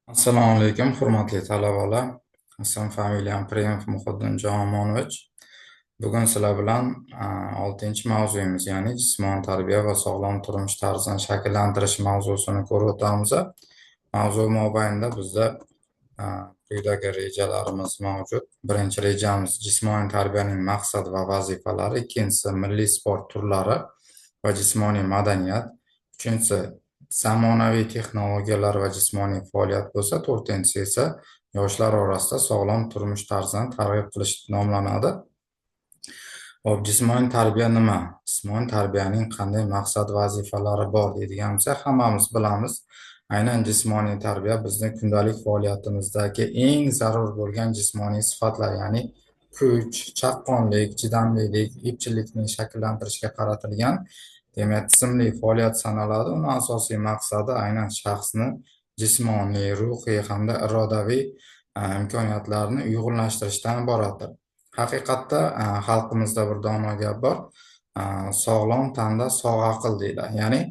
Assalomu alaykum, hurmatli talabalar. Ismim familiyam Premov Muhiddinjon Omonovich. Bugun sizlar bilan 6-mavzuyimiz, ya'ni jismoniy tarbiya va sog'lom turmush tarzini shakllantirish mavzusini ko'rib o'tamiz. Mavzu mobaynida bizda a, quyidagi rejalarimiz mavjud. Birinchi rejamiz jismoniy tarbiyaning maqsad va vazifalari, ikkinchisi milliy sport turlari va jismoniy madaniyat, uchinchisi zamonaviy texnologiyalar va jismoniy faoliyat bo'lsa, to'rtinchisi esa yoshlar orasida sog'lom turmush tarzini targ'ib qilish nomlanadi. Hop, jismoniy tarbiya nima? Jismoniy tarbiyaning qanday maqsad vazifalari bor deydigan bo'lsak, hammamiz bilamiz. Aynan jismoniy tarbiya bizni kundalik faoliyatimizdagi eng zarur bo'lgan jismoniy sifatlar, ya'ni kuch, chaqqonlik, chidamlilik, epchillikni shakllantirishga qaratilgan demak tizimli faoliyat sanaladi. Uni asosiy maqsadi aynan shaxsni jismoniy, ruhiy hamda irodaviy imkoniyatlarini uyg'unlashtirishdan iboratdir. Haqiqatda xalqimizda bir dono gap bor. Sog'lom tanda sog' aql deydi. Ya'ni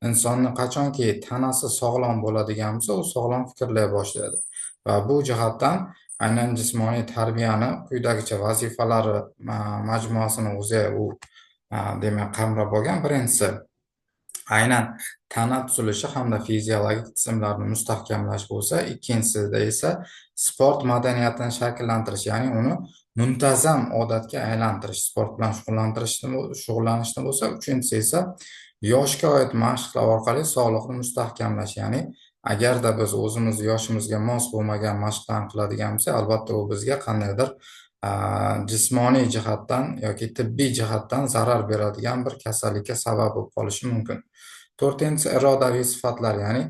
insonni qachonki tanasi sog'lom bo'ladigan bo'lsa, u sog'lom fikrlay boshlaydi. Va bu jihatdan aynan jismoniy tarbiyani quyidagicha vazifalari majmuasini o'zi demak qamrab olgan. Birinchisi aynan tana tuzilishi hamda fiziologik tizimlarni mustahkamlash bo'lsa, ikkinchisida esa sport madaniyatini shakllantirish, ya'ni uni muntazam odatga aylantirish, sport bilan shug'ullanishni bo'lsa, uchinchisi esa yoshga oid mashqlar orqali sog'liqni mustahkamlash, ya'ni agarda biz o'zimiz yoshimizga mos bo'lmagan mashqlarni qiladigan bo'lsak, albatta u bizga qandaydir jismoniy jihatdan yoki tibbiy jihatdan zarar beradigan bir kasallikka sabab bo'lib qolishi mumkin. To'rtinchisi irodaviy sifatlar, ya'ni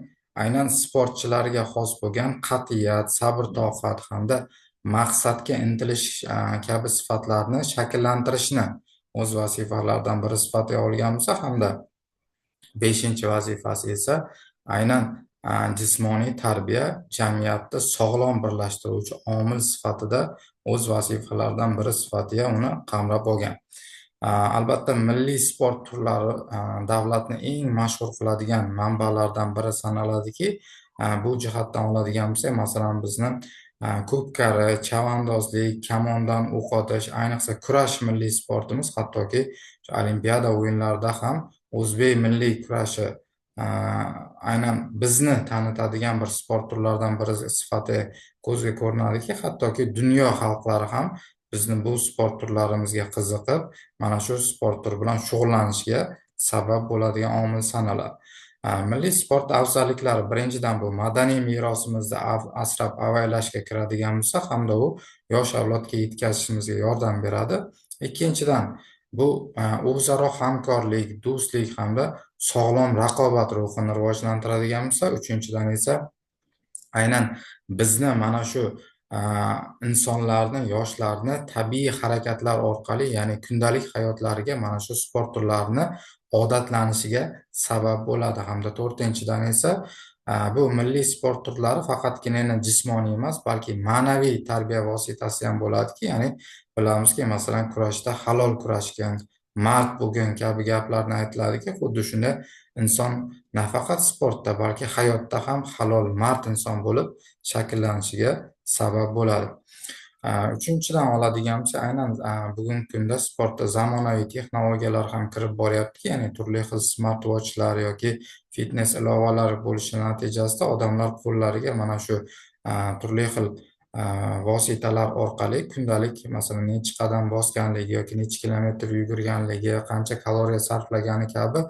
aynan sportchilarga xos bo'lgan qat'iyat, sabr-toqat hamda maqsadga intilish kabi sifatlarni shakllantirishni o'z vazifalaridan biri sifatida olgan bo'lsa, hamda beshinchi vazifasi esa aynan jismoniy tarbiya jamiyatni sog'lom birlashtiruvchi omil sifatida o'z vazifalaridan biri sifatida uni qamrab olgan. Albatta milliy sport turlari davlatni eng mashhur qiladigan manbalardan biri sanaladiki, bu jihatdan oladigan bo'lsak, masalan bizni ko'pkari, chavandozlik, kamondan o'q otish, ayniqsa kurash milliy sportimiz, hattoki olimpiada o'yinlarida ham o'zbek milliy kurashi aynan bizni tanitadigan bir sport turlaridan biri sifatida ko'zga ko'rinadiki, hattoki dunyo xalqlari ham bizni bu sport turlarimizga qiziqib, mana shu sport turi bilan shug'ullanishiga sabab bo'ladigan omil sanaladi. Milliy sport afzalliklari, birinchidan bu madaniy merosimizni asrab avaylashga kiradigan bo'lsa, hamda u yosh avlodga yetkazishimizga yordam beradi. Ikkinchidan, bu o'zaro hamkorlik, do'stlik hamda sog'lom raqobat ruhini rivojlantiradigan bo'lsa, uchinchidan esa aynan bizni mana shu insonlarni, yoshlarni tabiiy harakatlar orqali, ya'ni kundalik hayotlariga mana shu sport turlarini odatlanishiga sabab bo'ladi. Hamda to'rtinchidan esa bu milliy sport turlari faqatgina jismoniy emas, balki ma'naviy tarbiya vositasi ham bo'ladiki, ya'ni bilamizki, masalan kurashda halol kurashgan, mard bo'lgan kabi gaplarni aytiladiki, xuddi shunday inson nafaqat sportda, balki hayotda ham halol, mard inson bo'lib shakllanishiga sabab bo'ladi. Uchinchidan oladigan bo'lsa, aynan bugungi kunda sportda zamonaviy texnologiyalar ham kirib boryaptiki, ya'ni turli xil smartwatchlar yoki fitness ilovalari bo'lishi natijasida odamlar qo'llariga mana shu turli xil vositalar orqali kundalik, masalan, necha qadam bosganligi yoki necha kilometr yugurganligi, qancha kaloriya sarflagani kabi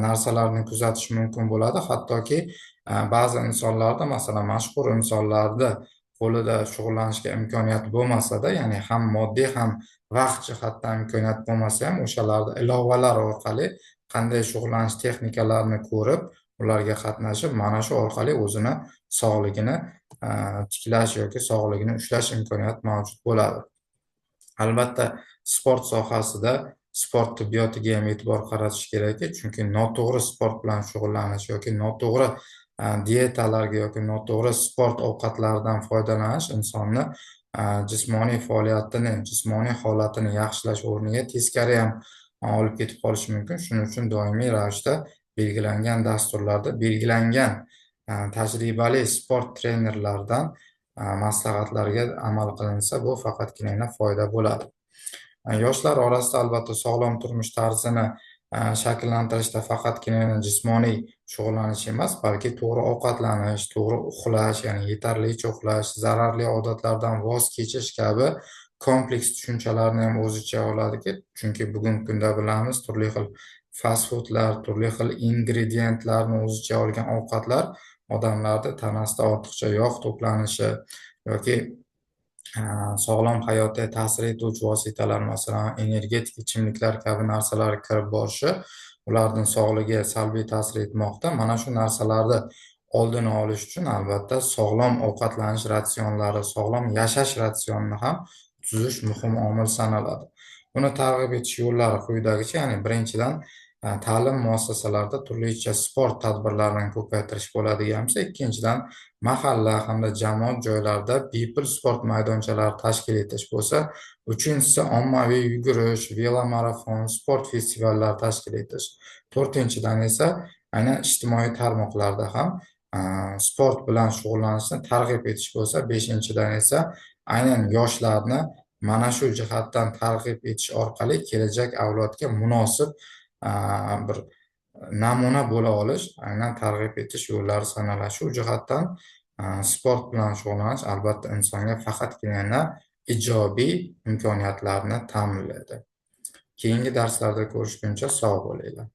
narsalarni kuzatish mumkin bo'ladi. Hattoki ba'zi insonlarda, masalan, mashhur insonlarda qo'lida shug'ullanishga imkoniyat bo'lmasa-da, ya'ni ham moddiy ham vaqt jihatdan imkoniyat bo'lmasa ham, o'shalarni ilovalar orqali qanday shug'ullanish texnikalarini ko'rib, ularga qatnashib, mana shu orqali o'zini sog'ligini tiklash yoki sog'ligini ushlash imkoniyati mavjud bo'ladi. Albatta, sport sohasida sport tibbiyotiga ham e'tibor qaratish kerakki, chunki noto'g'ri sport bilan shug'ullanish yoki noto'g'ri dietalarga yoki noto'g'ri sport ovqatlaridan foydalanish insonni jismoniy faoliyatini, jismoniy holatini yaxshilash o'rniga teskari ham olib ketib qolishi mumkin. Shuning uchun doimiy ravishda belgilangan dasturlarda belgilangan tajribali sport trenerlaridan maslahatlarga amal qilinsa, bu faqatgina foyda bo'ladi. Yoshlar orasida albatta sog'lom turmush tarzini shakllantirishda faqatgina jismoniy shug'ullanish emas, balki to'g'ri ovqatlanish, to'g'ri uxlash, ya'ni yetarlicha uxlash, zararli odatlardan voz kechish kabi kompleks tushunchalarni ham o'z ichiga oladiki, chunki bugungi kunda bilamiz, turli xil fast foodlar, turli xil ingrediyentlarni o'z ichiga olgan ovqatlar odamlarda tanasida ortiqcha yog' to'planishi yoki sog'lom hayotga ta'sir etuvchi vositalar, masalan, energetik ichimliklar kabi narsalar kirib borishi ularning sog'lig'iga salbiy ta'sir etmoqda. Mana shu narsalarni oldini olish uchun albatta sog'lom ovqatlanish ratsionlari, sog'lom yashash ratsionini ham tuzish muhim omil sanaladi. Buni targ'ib etish yo'llari quyidagicha, ya'ni birinchidan ta'lim muassasalarida turlicha sport tadbirlarini ko'paytirish bo'ladigan bo'lsa, ikkinchidan mahalla hamda jamoat joylarida bepul sport maydonchalari tashkil etish bo'lsa, uchinchisi ommaviy yugurish, velomarafon, sport festivallari tashkil etish. To'rtinchidan esa aynan ijtimoiy tarmoqlarda ham sport bilan shug'ullanishni targ'ib etish bo'lsa, beshinchidan esa aynan yoshlarni mana shu jihatdan targ'ib etish orqali kelajak avlodga munosib bir namuna bo'la olish aynan targ'ib etish yo'llari sanaladi. Shu jihatdan sport bilan shug'ullanish albatta insonga faqatgina ijobiy imkoniyatlarni ta'minlaydi. Keyingi darslarda ko'rishguncha sog' bo'linglar.